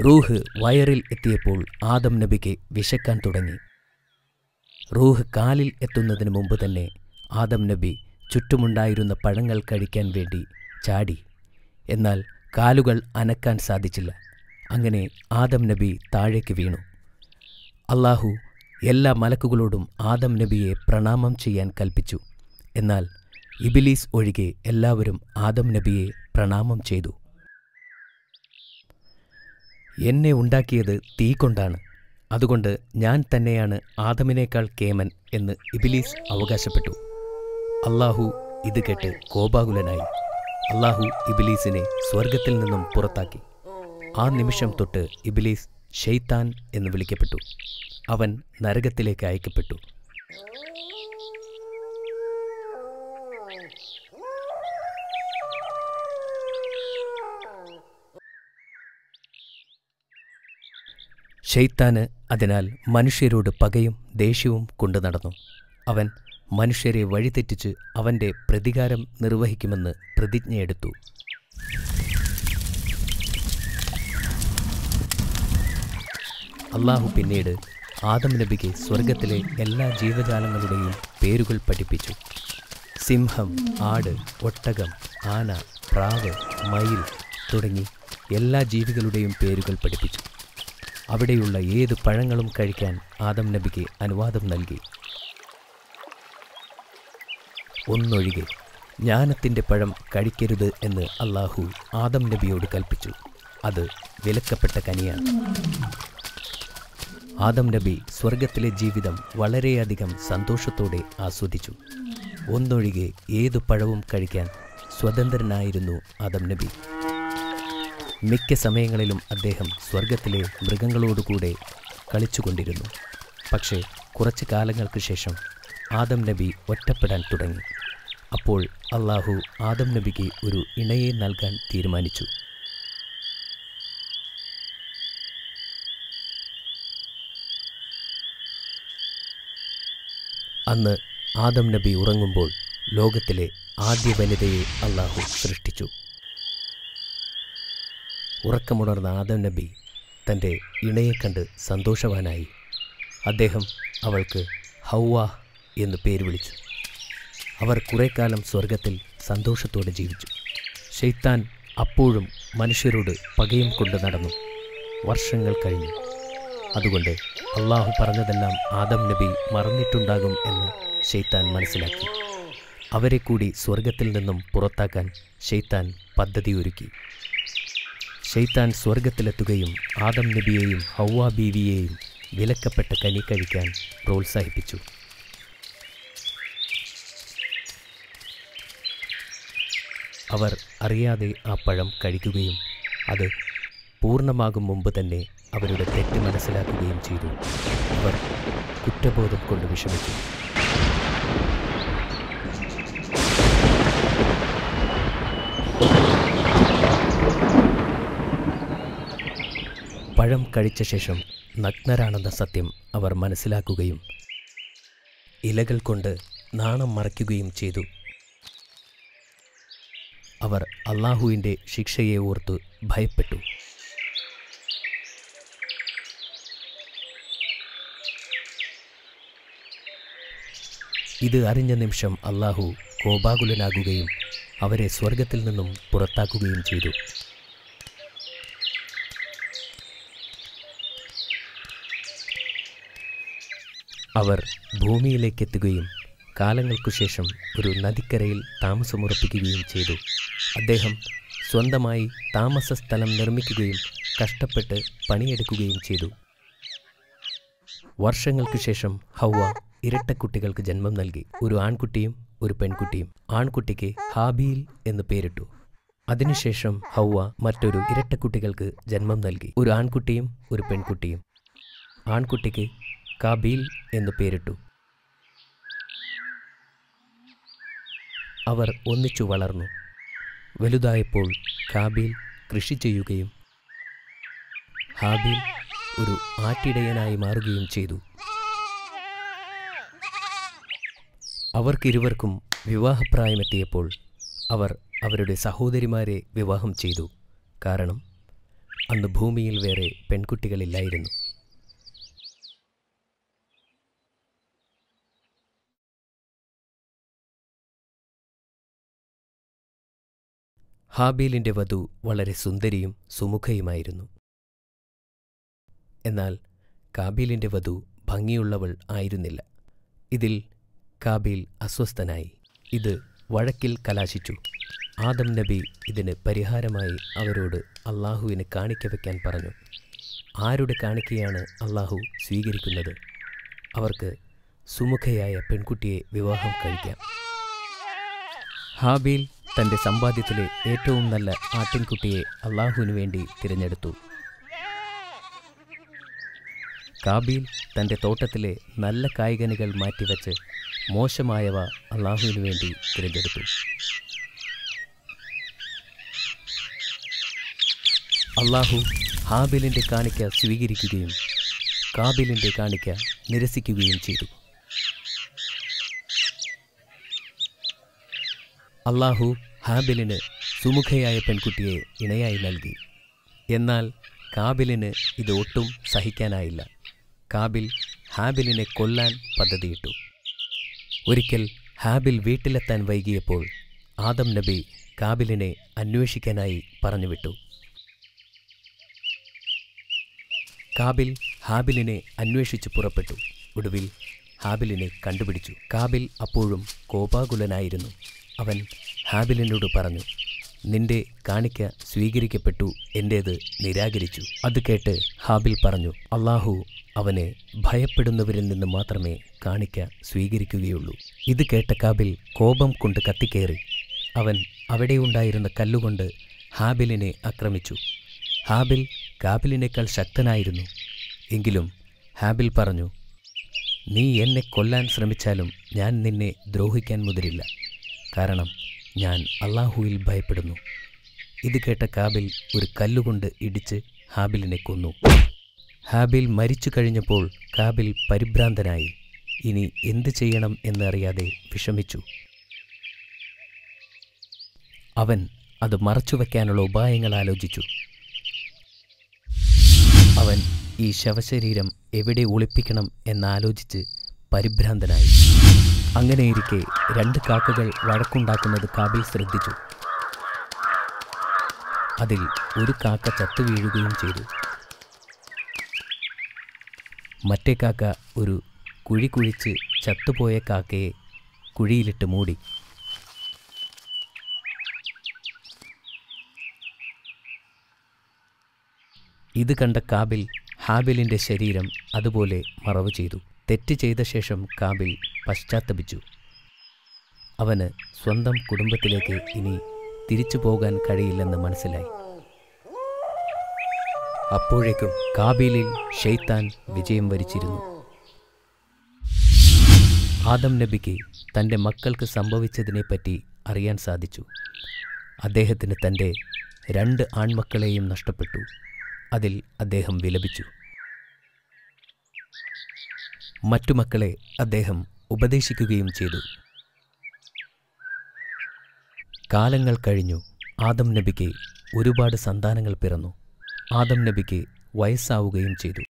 റൂഹ് വയറിൽ എത്തിയപ്പോൾ ആദം നബിക്ക് വിശക്കാൻ തുടങ്ങി. റൂഹ് കാലിൽ എത്തുന്നതിന് മുമ്പ് തന്നെ ആദം നബി ചുറ്റുമുണ്ടായിരുന്ന പഴങ്ങൾ കഴിക്കാൻ വേണ്ടി ചാടി. എന്നാൽ കാലുകൾ അനക്കാൻ സാധിച്ചില്ല. അങ്ങനെ ആദം നബി താഴേക്ക് വീണു. അല്ലാഹു എല്ലാ മലക്കുകളോടും ആദം നബിയെ പ്രണാമം ചെയ്യാൻ കൽപ്പിച്ചു. എന്നാൽ ഇബ്ലീസ് ഒഴികെ എല്ലാവരും ആദം നബിയെ പ്രണാമം ചെയ്തു. എന്നെ ഉണ്ടാക്കിയത് തീ കൊണ്ടാണ്, അതുകൊണ്ട് ഞാൻ തന്നെയാണ് ആദമിനേക്കാൾ കേമൻ എന്ന് ഇബ്ലീസ് അവകാശപ്പെട്ടു. അല്ലാഹു ഇത് കേട്ട് കോപാകുലനായി. അല്ലാഹു ഇബ്ലീസിനെ സ്വർഗത്തിൽ നിന്നും പുറത്താക്കി. ആ നിമിഷം തൊട്ട് ഇബ്ലീസ് ശൈത്താൻ എന്ന് വിളിക്കപ്പെട്ടു. അവൻ നരകത്തിലേക്ക് അയക്കപ്പെട്ടു. ശൈത്താന് അതിനാൽ മനുഷ്യരോട് പകയും ദേഷ്യവും കൊണ്ടു നടന്നു. അവൻ മനുഷ്യരെ വഴിതെറ്റിച്ച് അവൻ്റെ പ്രതികാരം നിർവഹിക്കുമെന്ന് പ്രതിജ്ഞയെടുത്തു. അല്ലാഹു പിന്നീട് ആദം നബിക്ക് സ്വർഗത്തിലെ എല്ലാ ജീവജാലങ്ങളുടെയും പേരുകൾ പഠിപ്പിച്ചു. സിംഹം, ആട്, ഒട്ടകം, ആന, പ്രാവ്, മയിൽ തുടങ്ങി എല്ലാ ജീവികളുടെയും പേരുകൾ പഠിപ്പിച്ചു. അവിടെയുള്ള ഏത് പഴങ്ങളും കഴിക്കാൻ ആദം നബിക്ക് അനുവാദം നൽകി. ഒന്നൊഴികെ ജ്ഞാനത്തിൻ്റെ പഴം കഴിക്കരുത് എന്ന് അല്ലാഹു ആദം നബിയോട് കൽപ്പിച്ചു. അത് വിലക്കപ്പെട്ട കനിയാണ്. ആദം നബി സ്വർഗത്തിലെ ജീവിതം വളരെയധികം സന്തോഷത്തോടെ ആസ്വദിച്ചു. ഒന്നൊഴികെ ഏതു പഴവും കഴിക്കാൻ സ്വതന്ത്രനായിരുന്നു ആദം നബി. മിക്ക സമയങ്ങളിലും അദ്ദേഹം സ്വർഗത്തിലെ മൃഗങ്ങളോടുകൂടെ കളിച്ചുകൊണ്ടിരുന്നു. പക്ഷേ കുറച്ചു കാലങ്ങൾക്ക് ശേഷം ആദം നബി ഒറ്റപ്പെടാൻ തുടങ്ങി. അപ്പോൾ അല്ലാഹു ആദം നബിക്ക് ഒരു ഇണയെ നൽകാൻ തീരുമാനിച്ചു. അന്ന് ആദം നബി ഉറങ്ങുമ്പോൾ ലോകത്തിലെ ആദ്യ വനിതയെ അല്ലാഹു സൃഷ്ടിച്ചു. ഉറക്കമുണർന്ന ആദം നബി തൻ്റെ ഇണയെ കണ്ട് സന്തോഷവാനായി. അദ്ദേഹം അവൾക്ക് ഹൗവ എന്ന് പേര് വിളിച്ചു. അവർ കുറേക്കാലം സ്വർഗത്തിൽ സന്തോഷത്തോടെ ജീവിച്ചു. ശൈത്താൻ അപ്പോഴും മനുഷ്യരോട് പകയും കൊണ്ട് നടന്നു. വർഷങ്ങൾ കഴിഞ്ഞു. അതുകൊണ്ട് അല്ലാഹു പറഞ്ഞതെല്ലാം ആദം നബി മറന്നിട്ടുണ്ടാകും എന്ന് ശൈത്താൻ മനസ്സിലാക്കി. അവരെ കൂടി സ്വർഗത്തിൽ നിന്നും പുറത്താക്കാൻ ശൈത്താൻ പദ്ധതിയൊരുക്കി. ശൈത്താൻ സ്വർഗത്തിലെത്തുകയും ആദം നബിയെയും ഹൗവ ബീവിയെയും വിലക്കപ്പെട്ട കനി കഴിക്കാൻ പ്രോത്സാഹിപ്പിച്ചു. അവർ അറിയാതെ ആ പഴം കഴിക്കുകയും അത് പൂർണ്ണമാകും മുമ്പ് തന്നെ അവരുടെ തെറ്റ് മനസ്സിലാക്കുകയും ചെയ്തു. അവർ കുറ്റബോധം കൊണ്ട് വിഷമിച്ചു. പഴം കഴിച്ച ശേഷം നഗ്നരാണെന്ന സത്യം അവർ മനസ്സിലാക്കുകയും ഇലകൾ കൊണ്ട് നാണം മറയ്ക്കുകയും ചെയ്തു. അവർ അല്ലാഹുവിൻ്റെ ശിക്ഷയെ ഓർത്ത് ഭയപ്പെട്ടു. ഇത് അറിഞ്ഞ നിമിഷം അല്ലാഹു കോപാകുലനാകുകയും അവരെ സ്വർഗത്തിൽ നിന്നും പുറത്താക്കുകയും ചെയ്തു. അവർ ഭൂമിയിലേക്കെത്തുകയും കാലങ്ങൾക്കു ശേഷം ഒരു നദിക്കരയിൽ താമസമുറപ്പിക്കുകയും ചെയ്തു. അദ്ദേഹം സ്വന്തമായി താമസ സ്ഥലം നിർമ്മിക്കുകയും കഷ്ടപ്പെട്ട് പണിയെടുക്കുകയും ചെയ്തു. വർഷങ്ങൾക്ക് ശേഷം ഹൗവ ഇരട്ടക്കുട്ടികൾക്ക് ജന്മം നൽകി. ഒരു ആൺകുട്ടിയും ഒരു പെൺകുട്ടിയും. ആൺകുട്ടിക്ക് ഹാബീൽ എന്ന് പേരിട്ടു. അതിനുശേഷം ഹൗവ മറ്റൊരു ഇരട്ടക്കുട്ടികൾക്ക് ജന്മം നൽകി. ഒരു ആൺകുട്ടിയും ഒരു പെൺകുട്ടിയും. ആൺകുട്ടിക്ക് കാബീൽ എന്ന് പേരിട്ടു. അവർ ഒന്നിച്ചു വളർന്നു. വലുതായപ്പോൾ കാബീൽ കൃഷി ചെയ്യുകയും ഹാബീൽ ഒരു ആട്ടിടയനായി മാറുകയും ചെയ്തു. അവർക്കിരുവർക്കും വിവാഹപ്രായമെത്തിയപ്പോൾ അവർ അവരുടെ സഹോദരിമാരെ വിവാഹം ചെയ്തു. കാരണം അന്ന് ഭൂമിയിൽ വേറെ പെൺകുട്ടികളില്ലായിരുന്നു. ഹാബീലിൻ്റെ വധു വളരെ സുന്ദരിയും സുമുഖയുമായിരുന്നു. എന്നാൽ കാബീലിൻ്റെ വധു ഭംഗിയുള്ളവൾ ആയിരുന്നില്ല. ഇതിൽ കാബീൽ അസ്വസ്ഥനായി. ഇത് വഴക്കിൽ കലാശിച്ചു. ആദം നബി ഇതിന് പരിഹാരമായി അവരോട് അള്ളാഹുവിന് കാണിക്ക വയ്ക്കാൻ പറഞ്ഞു. ആരുടെ കാണിക്കയാണ് അള്ളാഹു സ്വീകരിക്കുന്നത്? അവർക്ക് സുമുഖയായ പെൺകുട്ടിയെ വിവാഹം കഴിക്കാം. ഹാബീൽ തൻ്റെ സമ്പാദ്യത്തിലെ ഏറ്റവും നല്ല ആട്ടിൻകുട്ടിയെ അള്ളാഹുവിനു വേണ്ടി തിരഞ്ഞെടുത്തു. കാബീൽ തൻ്റെ തോട്ടത്തിലെ നല്ല കായ്കനികൾ മാറ്റിവെച്ച് മോശമായവ അള്ളാഹുവിനു വേണ്ടി തിരഞ്ഞെടുത്തു. അള്ളാഹു ഹാബീലിൻ്റെ കാണിക്ക സ്വീകരിക്കുകയും കാബീലിൻ്റെ കാണിക്ക നിരസിക്കുകയും ചെയ്തു. അള്ളാഹു ഹാബിലിന് സുമുഖയായ പെൺകുട്ടിയെ ഇണയായി നൽകി. എന്നാൽ കാബിലിന് ഇത് ഒട്ടും സഹിക്കാനായില്ല. കാബിൽ ഹാബിലിനെ കൊല്ലാൻ പദ്ധതിയിട്ടു. ഒരിക്കൽ ഹാബിൽ വീട്ടിലെത്താൻ വൈകിയപ്പോൾ ആദം നബി കാബിലിനെ അന്വേഷിക്കാനായി പറഞ്ഞുവിട്ടു. കാബിൽ ഹാബിലിനെ അന്വേഷിച്ച് പുറപ്പെട്ടു. ഒടുവിൽ ഹാബിലിനെ കണ്ടുപിടിച്ചു. കാബിൽ അപ്പോഴും കോപാകുലനായിരുന്നു. അവൻ ഹാബിലിനോട് പറഞ്ഞു, നിന്റെ കാണിക്ക സ്വീകരിക്കപ്പെട്ടു, എൻ്റേത് നിരാകരിച്ചു. അത് കേട്ട് ഹാബിൽ പറഞ്ഞു, അള്ളാഹു അവനെ ഭയപ്പെടുന്നവരിൽ നിന്ന് മാത്രമേ കാണിക്ക സ്വീകരിക്കുകയുള്ളൂ. ഇത് കേട്ട കാബിൽ കോപം കൊണ്ട് കത്തിക്കേറി. അവൻ അവിടെയുണ്ടായിരുന്ന കല്ലുകൊണ്ട് ഹാബിലിനെ ആക്രമിച്ചു. ഹാബിൽ കാബിലിനേക്കാൾ ശക്തനായിരുന്നു. എങ്കിലും ഹാബിൽ പറഞ്ഞു, നീ എന്നെ കൊല്ലാൻ ശ്രമിച്ചാലും ഞാൻ നിന്നെ ദ്രോഹിക്കാൻ മുതിരില്ല. കാരണം ഞാൻ അള്ളാഹുവിൽ ഭയപ്പെടുന്നു. ഇത് കേട്ട കാബിൽ ഒരു കല്ലുകൊണ്ട് ഇടിച്ച് ഹാബിലിനെ കൊന്നു. ഹാബിൽ മരിച്ചു കഴിഞ്ഞപ്പോൾ കാബിൽ പരിഭ്രാന്തനായി. ഇനി എന്തു ചെയ്യണം എന്നറിയാതെ വിഷമിച്ചു. അവൻ അത് മറച്ചുവെക്കാനുള്ള ഉപായങ്ങൾ ആലോചിച്ചു. അവൻ ഈ ശവശരീരം എവിടെ ഒളിപ്പിക്കണം എന്നാലോചിച്ച് പരിഭ്രാന്തനായി. അങ്ങനെയിരിക്കെ 2 കാക്കകൾ വഴക്കുണ്ടാക്കുന്നത് കാബിൽ ശ്രദ്ധിച്ചു. അതിൽ ഒരു കാക്ക ചത്തുവീഴുകയും ചെയ്തു. മറ്റേ കാക്ക ഒരു കുഴി കുഴിച്ച് ചത്തുപോയ കാക്കയെ കുഴിയിലിട്ട് മൂടി. ഇത് കണ്ട കാബിൽ ഹാബിലിൻ്റെ ശരീരം അതുപോലെ മറവ് ചെയ്തു. തെറ്റ് ചെയ്ത ശേഷം കാബിൽ പശ്ചാത്തപിച്ചു. അവന് സ്വന്തം കുടുംബത്തിലേക്ക് ഇനി തിരിച്ചു പോകാൻ കഴിയില്ലെന്ന് മനസ്സിലായി. അപ്പോഴേക്കും കാബീലിൽ ശൈത്താൻ വിജയം വരിച്ചിരുന്നു. ആദം നബിക്ക് തൻ്റെ മക്കൾക്ക് സംഭവിച്ചതിനെപ്പറ്റി അറിയാൻ സാധിച്ചു. അദ്ദേഹത്തിന് തൻ്റെ 2 ആൺമക്കളെയും നഷ്ടപ്പെട്ടു. അതിൽ അദ്ദേഹം വിലപിച്ചു. മറ്റു മക്കളെ അദ്ദേഹം ഉപദേശിക്കുകയും ചെയ്തു. കാലങ്ങൾ കഴിഞ്ഞു. ആദം നബിക്ക് ഒരുപാട് സന്താനങ്ങൾ പിറന്നു. ആദം നബിക്ക് വയസ്സാവുകയും ചെയ്തു.